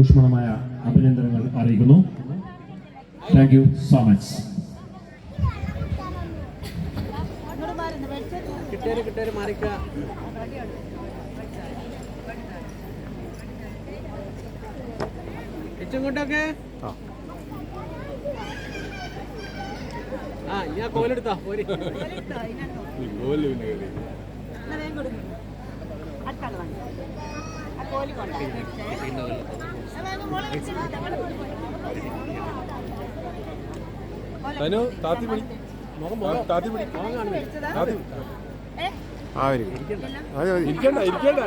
ഊഷ്മളമായ അഭിനന്ദനങ്ങൾ അറിയിക്കുന്നു. Thank you so much. ഇങ്ങോട്ടൊക്കെ ഞാൻ കോലെടുത്താ താത്തി പിടി താത്തി പിടി ഇരിക്കണ്ട ഇരിക്കണ്ട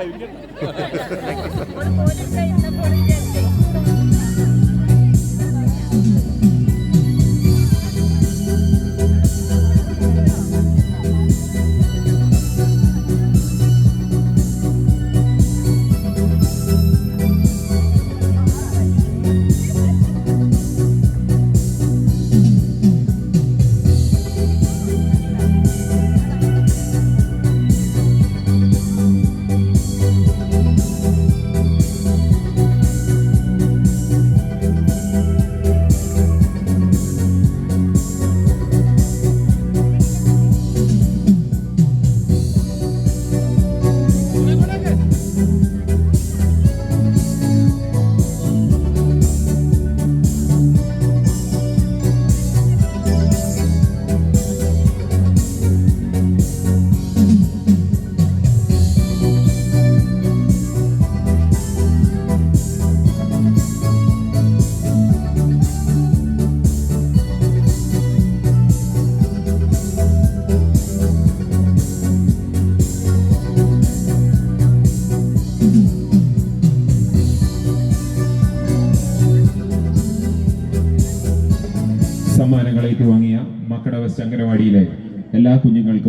സമ്മാനങ്ങൾ ഏറ്റുവാങ്ങിയ മക്കട വെസ്റ്റ് അംഗനവാടിയിലെ എല്ലാ കുഞ്ഞുങ്ങൾക്കും